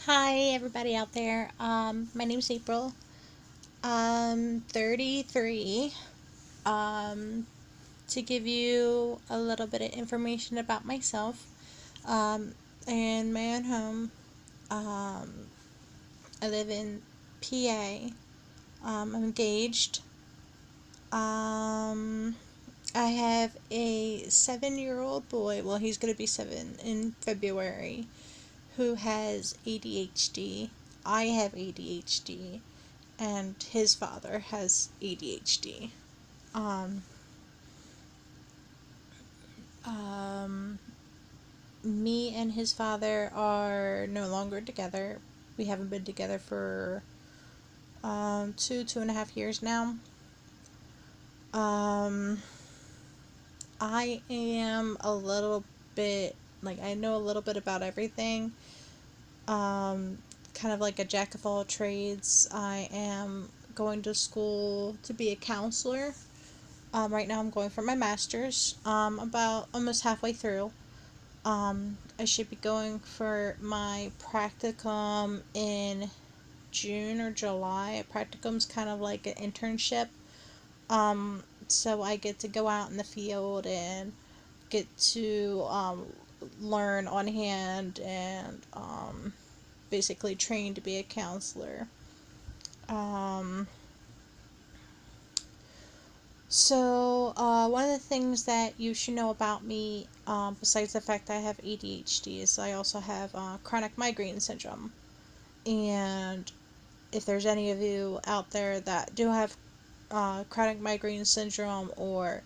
Hi, everybody out there. My name's April. I'm 33. Um, to give you a little bit of information about myself, in my own home, um, I live in PA. I'm engaged. Um, I have a 7-year-old boy. Well, he's going to be 7 in February, who has ADHD. I have ADHD, and his father has ADHD. Um, um, Me and his father are no longer together. We haven't been together for 2.5 years now. Um, I am a little bit I know a little bit about everything. Um, Kind of like a jack of all trades. I am going to school to be a counselor. Right now, I'm going for my master's. About almost halfway through. I should be going for my practicum in June or July. A practicum's kind of like an internship. So I get to go out in the field and get to learn on hand and basically train to be a counselor. Um, One of the things that you should know about me, besides the fact that I have ADHD, is I also have chronic migraine syndrome. And if there's any of you out there that do have chronic migraine syndrome or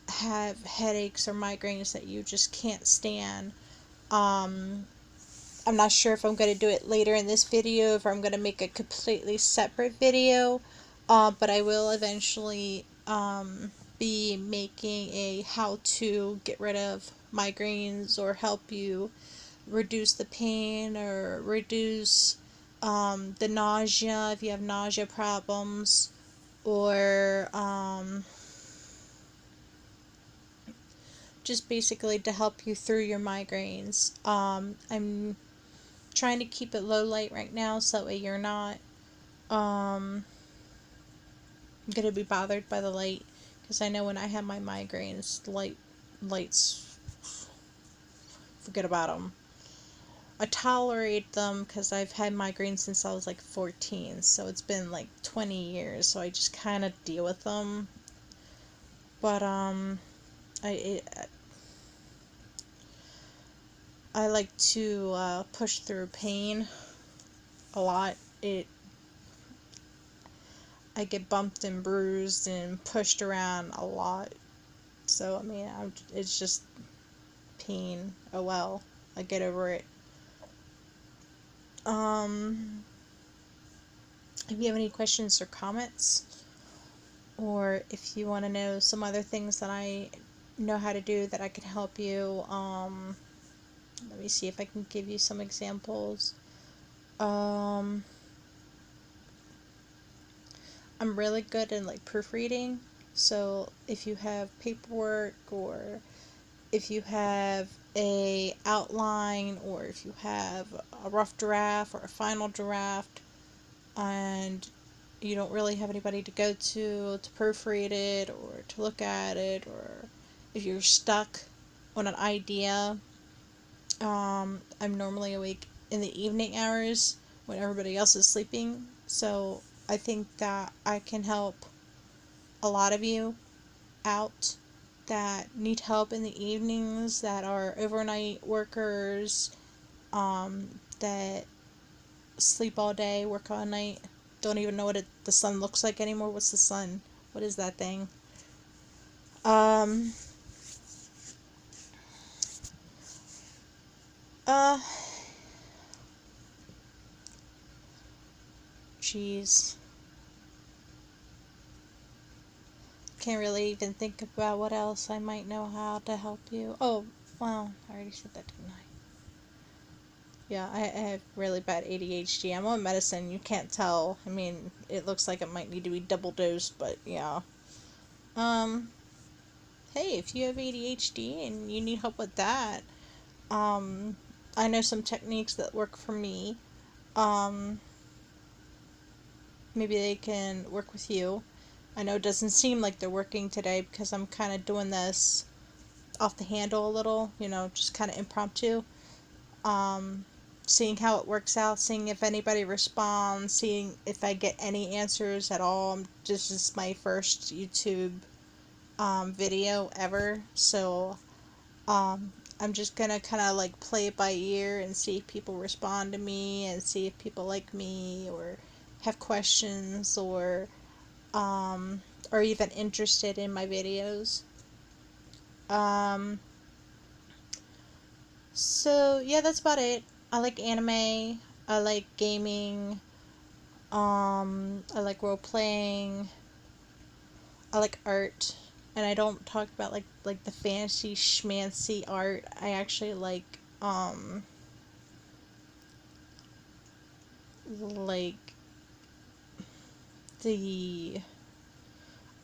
have headaches or migraines that you just can't stand, um, I'm not sure if I'm going to do it later in this video, if I'm going to make a completely separate video, but I will eventually be making a how to get rid of migraines or help you reduce the pain or reduce the nausea if you have nausea problems, or just basically to help you through your migraines. I'm trying to keep it low light right now so that way you're not um, going to be bothered by the light, because I know when I have my migraines, lights, forget about them. I tolerate them because I've had migraines since I was like 14, so it's been like 20 years, so I just kind of deal with them. But I like to push through pain a lot. I get bumped and bruised and pushed around a lot. So I mean, it's just pain. Oh well, I get over it. Um, if you have any questions or comments, or if you want to know some other things that I know how to do that I can help you, let me see if I can give you some examples. Um, I'm really good in like proofreading. So if you have paperwork, or if you have a outline, or if you have a rough draft or a final draft, and you don't really have anybody to go to proofread it or to look at it, or if you're stuck on an idea, I'm normally awake in the evening hours when everybody else is sleeping. So I think that I can help a lot of you out that need help in the evenings, that are overnight workers, that sleep all day, work all night, don't even know what the sun looks like anymore. What's the sun? What is that thing? Um, uh, Jeez. Can't really even think about what else I might know how to help you. Oh, well, I already said that, didn't I? Yeah, I have really bad ADHD. I'm on medicine. You can't tell. I mean, it looks like it might need to be double dosed, but yeah. Um, hey, if you have ADHD and you need help with that, um, I know some techniques that work for me. Um, maybe they can work with you. I know it doesn't seem like they're working today because I'm kind of doing this off the handle a little, just kind of impromptu. Um, Seeing how it works out, seeing if anybody responds, seeing if I get any answers at all. This is my first YouTube video ever, so I'm just gonna kind of like play it by ear and see if people respond to me and see if people like me or have questions um, or even interested in my videos. Um, so yeah, that's about it. I like anime. I like gaming. I like role playing. I like art, and I don't talk about like the fancy schmancy art. I actually like the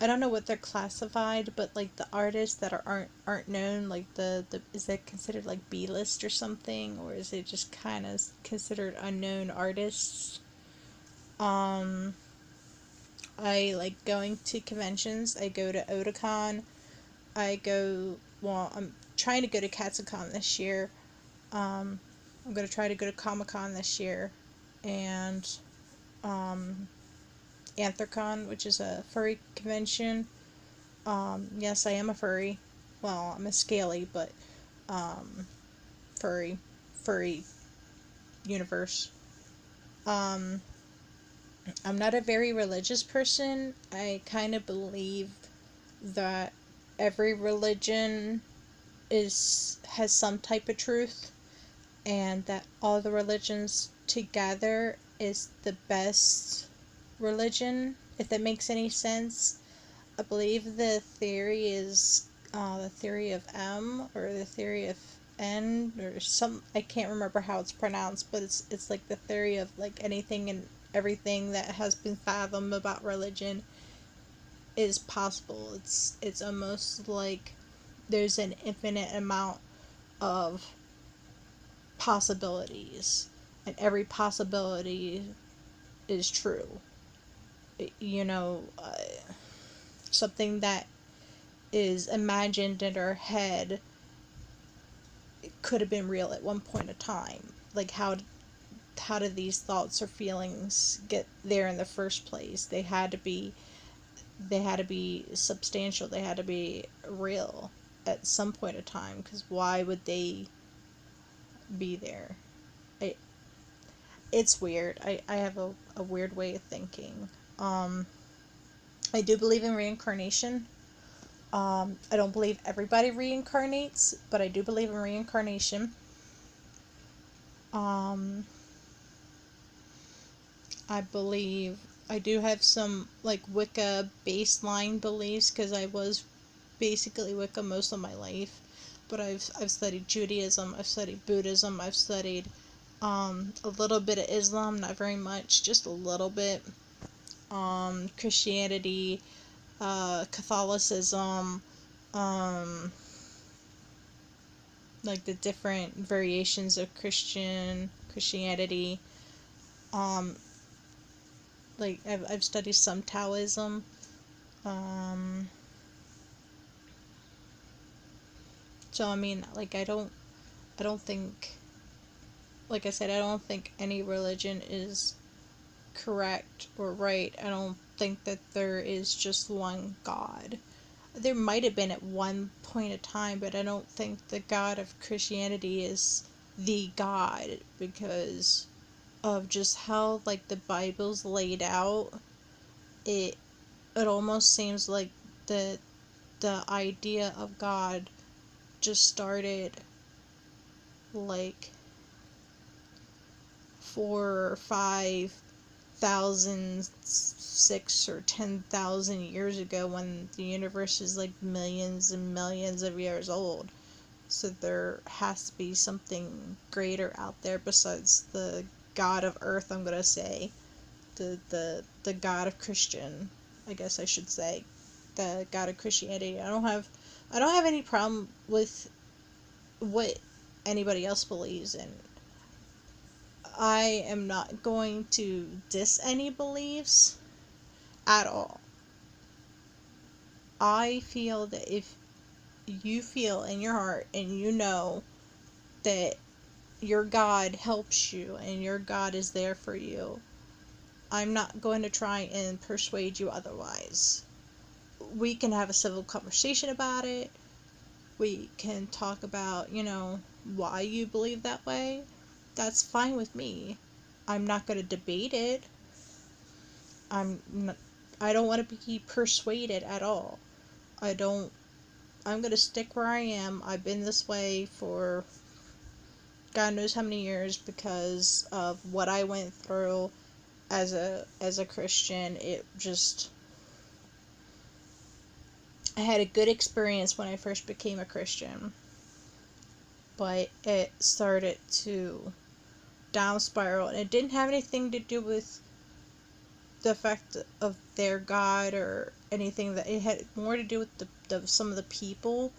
I don't know what they're classified, but like the artists that aren't known, like the is that considered like B list or something, or is it just kind of considered unknown artists? Um, I like going to conventions. I go to Otakon. I'm trying to go to Katsucon this year. Um, I'm gonna try to go to Comic Con this year, and um, Anthrocon, which is a furry convention. Yes, I am a furry. Well, I'm a scaly, but um, furry, furry universe. Um, I'm not a very religious person. I kind of believe that every religion has some type of truth, and that all the religions together is the best religion. If that makes any sense. I believe the theory is the theory of M or the theory of N or some. I can't remember how it's pronounced, but it's like the theory of like anything and everything that has been fathomed about religion is possible. It's almost like there's an infinite amount of possibilities, and every possibility is true. You know, something that is imagined in our head could have been real at one point of time. Like how did these thoughts or feelings get there in the first place? They had to be substantial. They had to be real at some point of time, because why would they be there? I, it's weird. I have a weird way of thinking. Um, I do believe in reincarnation. I don't believe everybody reincarnates, but I do believe in reincarnation. Um, I believe I do have some like Wicca baseline beliefs because I was basically Wicca most of my life. But I've studied Judaism, I've studied Buddhism, I've studied a little bit of Islam, not very much, just a little bit. Christianity, Catholicism, um, like the different variations of Christianity. Um, like I've studied some Taoism. Um, so I mean, like I don't think, like I said, I don't think any religion is correct or right. I don't think that there is just one God. There might have been at one point of time, but I don't think the God of Christianity is the God, because of just how like the Bible's laid out. It it almost seems like the the idea of God just started like 4 or 5 thousand, 6 or 10,000 years ago, when the universe is like millions and millions of years old. So there has to be something greater out there besides the God of Earth. I'm gonna say the God of Christian. I guess I should say the God of Christianity. I don't have any problem with what anybody else believes in. I am not going to diss any beliefs at all. I feel that if you feel in your heart and you know that your God helps you and your God is there for you, I'm not going to try and persuade you otherwise. We can have a civil conversation about it. We can talk about, why you believe that way. That's fine with me. I'm not going to debate it. I'm not, I don't want to be persuaded at all. I don't I'm going to stick where I am. I've been this way for God knows how many years because of what I went through as a Christian. I had a good experience when I first became a Christian, but it started to down spiral, and it didn't have anything to do with the fact of their God or anything. That it had more to do with some of the people.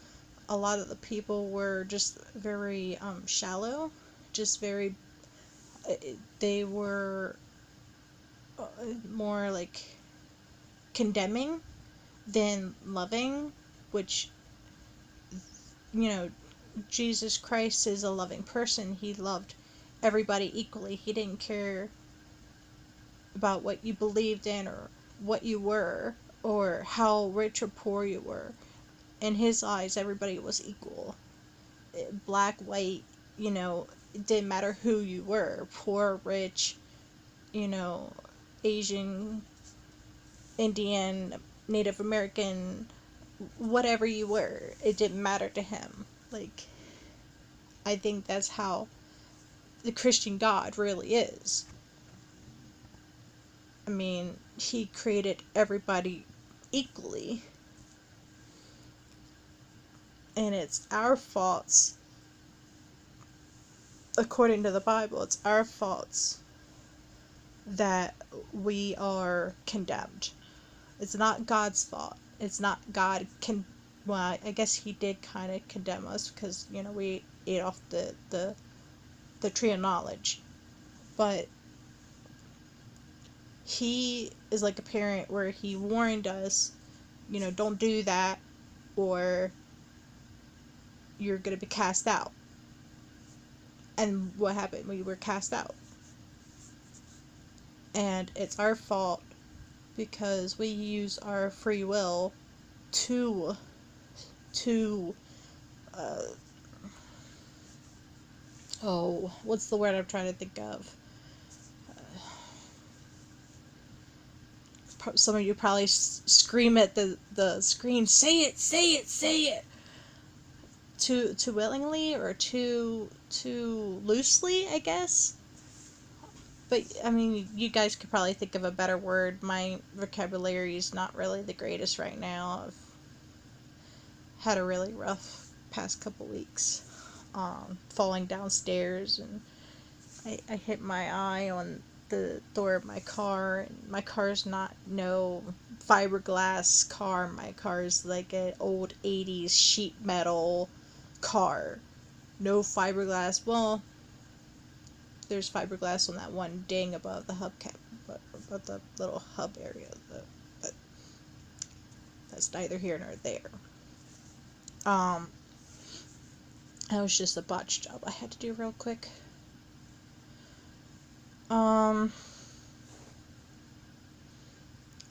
A lot of the people were just very shallow, just very. They were more like condemning than loving, which, you know, Jesus Christ is a loving person. He loved everybody equally. He didn't care about what you believed in or what you were or how rich or poor you were. In his eyes, everybody was equal. Black, white, it didn't matter who you were. Poor, rich, you know, Asian, Indian, Native American, whatever you were. It didn't matter to him. Like, I think that's how the Christian God really is. I mean, he created everybody equally. And it's our faults, according to the Bible, it's our faults that we are condemned. It's not God's fault. It's not God well, I guess he did kind of condemn us because, we ate off the tree of knowledge. But he is like a parent where he warned us, don't do that or you're going to be cast out. And what happened? We were cast out. And it's our fault because we use our free will to uh, what's the word I'm trying to think of? Some of you probably scream at the screen, say it, say it, say it. Too willingly or too loosely, I guess. But I mean, you guys could probably think of a better word. My vocabulary is not really the greatest right now. I've had a really rough past couple weeks. Falling downstairs, and I hit my eye on the door of my car. And my car's not no fiberglass car. My car's like an old 80s sheet metal car. No fiberglass. Well, there's fiberglass on that one ding above the hubcap, above the little hub area. But that's neither here nor there. That was just a botch job I had to do real quick. I'm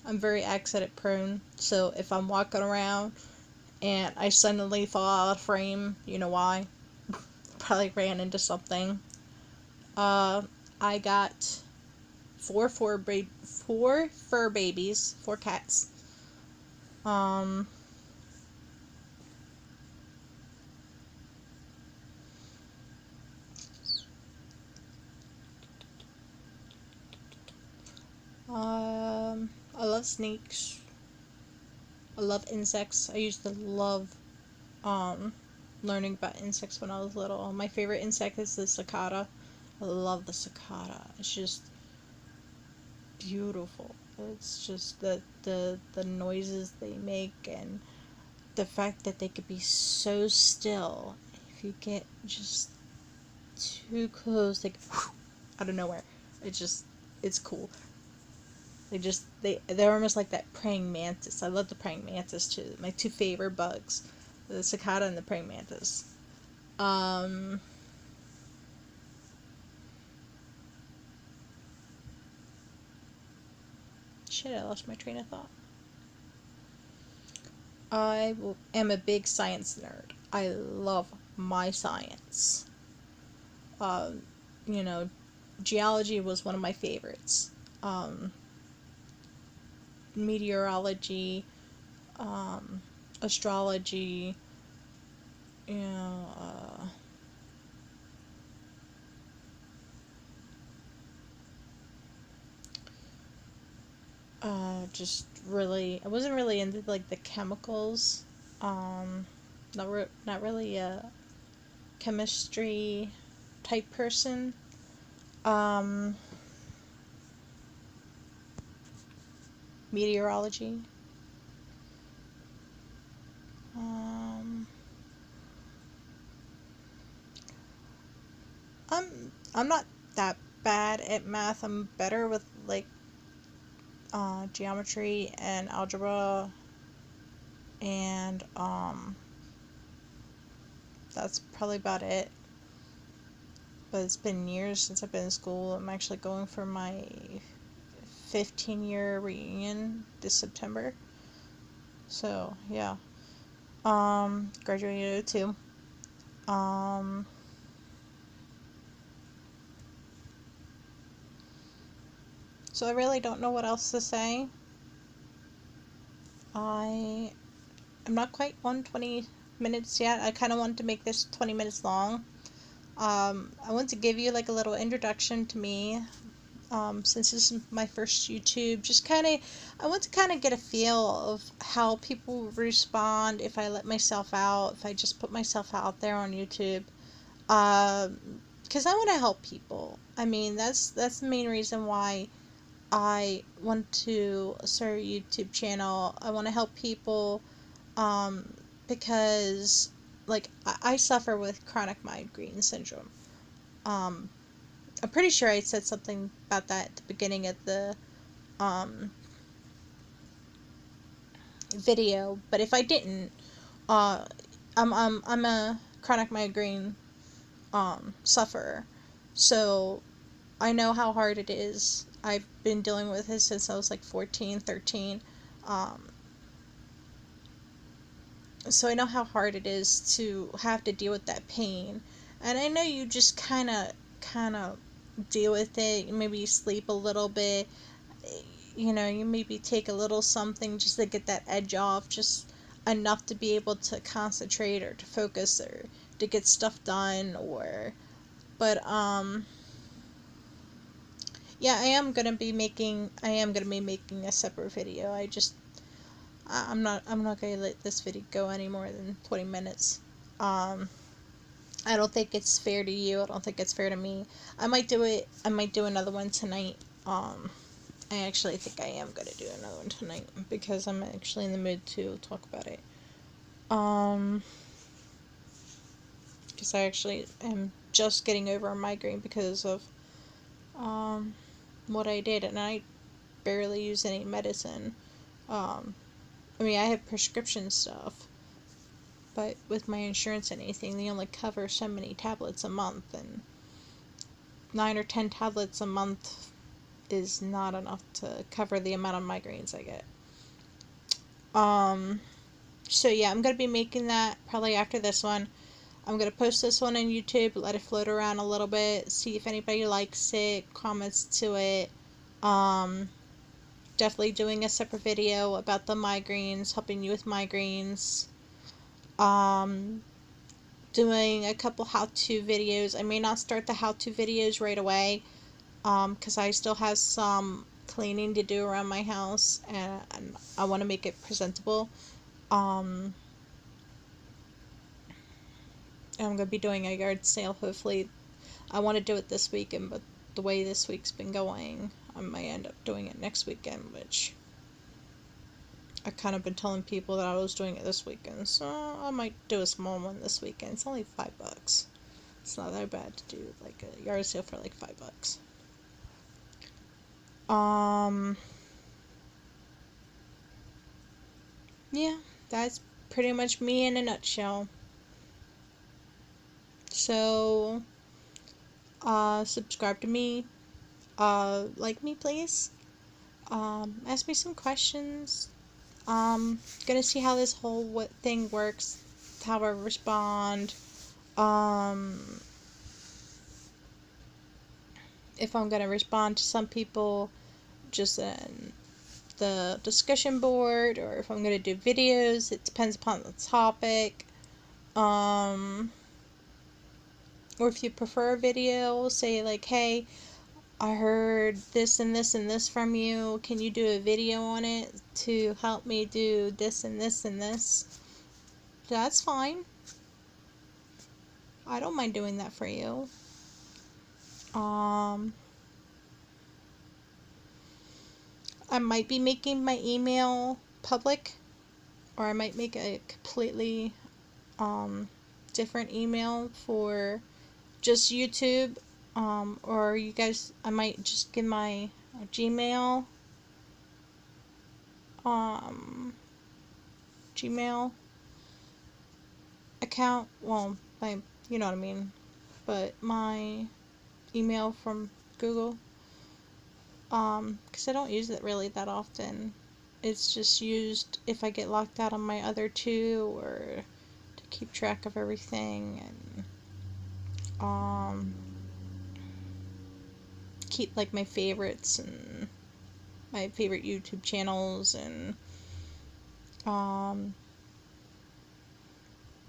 very accident prone, so if I'm walking around and I suddenly fall out of frame, you know why? Probably ran into something. I got four fur babies, 4 cats. I love snakes. I love insects. I used to love, learning about insects when I was little. My favorite insect is the cicada. I love the cicada. It's just beautiful. It's just the noises they make and the fact that they could be so still. If you get just too close, like, out of nowhere. It's cool. They're almost like that praying mantis. I love the praying mantis too. My two favorite bugs, the cicada and the praying mantis. Um, Shit, I lost my train of thought. Am a big science nerd. I love my science. Um, you know, Geology was one of my favorites. Um, Meteorology, um, astrology, you know, just really, I wasn't really into like the chemicals. Um, not really a chemistry type person. Um, Meteorology. Um, I'm not that bad at math. I'm better with like geometry and algebra, and that's probably about it. But it's been years since I've been in school. I'm actually going for my 15-year reunion this September. So yeah, graduated too. Um, so I really don't know what else to say. I I'm not quite on 20 minutes yet. I kind of wanted to make this 20 minutes long. I want to give you like a little introduction to me. Since this is my first YouTube, just kind of, I want to kind of get a feel of how people respond if I let myself out, if I just put myself out there on YouTube. Because I want to help people. I mean, that's the main reason why I want to start a YouTube channel. I want to help people, um, because like I suffer with chronic migraine syndrome. Um, I'm pretty sure I said something about that at the beginning of the um, video, but if I didn't, uh, I'm a chronic migraine sufferer, so I know how hard it is. I've been dealing with it since I was like 14, 13. Um, so I know how hard it is to have to deal with that pain. And I know you just kind of deal with it. Maybe sleep a little bit. You maybe take a little something just to get that edge off, just enough to be able to concentrate or to focus or to get stuff done or but yeah, I am gonna be making a separate video. I'm not gonna let this video go any more than 20 minutes. Um I don't think it's fair to you. I don't think it's fair to me. I might do another one tonight. I actually think I am gonna do another one tonight because I'm actually in the mood to talk about it. Um, because I actually am just getting over a migraine because of um what I did, and I barely use any medicine. Um, I mean, I have prescription stuff, but with my insurance and anything, they only cover so many tablets a month, and 9 or 10 tablets a month is not enough to cover the amount of migraines I get. Um, so yeah, I'm gonna be making that probably after this one. I'm gonna post this one on YouTube, let it float around a little bit, see if anybody likes it, comments to it. Um, Definitely doing a separate video about the migraines, helping you with migraines. Um, Doing a couple how-to videos. I may not start the how-to videos right away, because I still have some cleaning to do around my house, and I want to make it presentable. Um, I'm going to be doing a yard sale, hopefully. I want to do it this weekend, but the way this week's been going, I might end up doing it next weekend, which I kind of been telling people that I was doing it this weekend, so I might do a small one this weekend. It's only $5. It's not that bad to do like a yard sale for like $5. Um, yeah, that's pretty much me in a nutshell. So, subscribe to me. Like me, please. Ask me some questions. Gonna see how this whole thing works, how I respond. Um, if I'm gonna respond to some people just in the discussion board, or if I'm gonna do videos, it depends upon the topic. Um, or if you prefer a video, say like, hey, I heard this and this and this from you. Can you do a video on it to help me do this and this and this? That's fine. I don't mind doing that for you. Um, I might be making my email public, or I might make a completely um, different email for just YouTube. Or you guys, I might just give my Gmail, um, Gmail account. Well, my, you know what I mean. But my email from Google. Because I don't use it really that often. It's just used if I get locked out on my other two, or to keep track of everything, and keep like my favorites and my favorite YouTube channels, and um,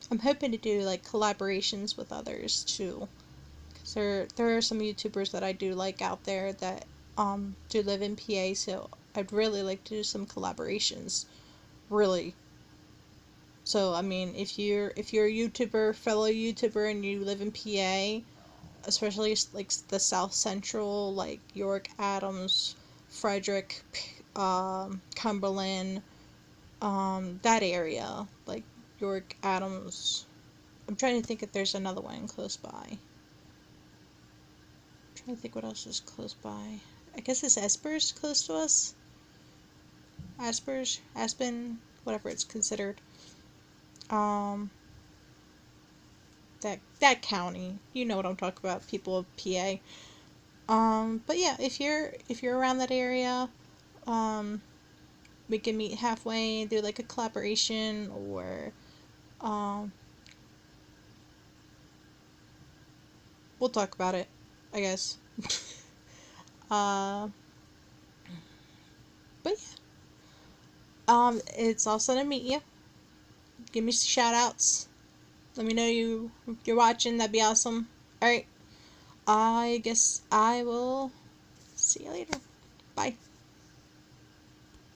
I'm hoping to do like collaborations with others too. Cause there are some YouTubers that I do like out there that do live in PA, so I'd really like to do some collaborations. Really. So I mean, if you're a YouTuber, fellow YouTuber, and you live in PA, especially like the South Central, like York, Adams, Frederick, Cumberland, that area, like York, Adams. I'm trying to think if there's another one close by. I'm trying to think what else is close by. I guess it's Espers close to us. Aspers, Aspen, whatever it's considered. Um, that county, you know what I'm talking about. People of PA. But yeah, if you're around that area, um, we can meet halfway and do like a collaboration, or um, we'll talk about it, I guess. uh, but yeah, it's awesome to meet you. Give me some shout outs. Let me know you're watching. That'd be awesome. All right. I guess I will see you later. Bye.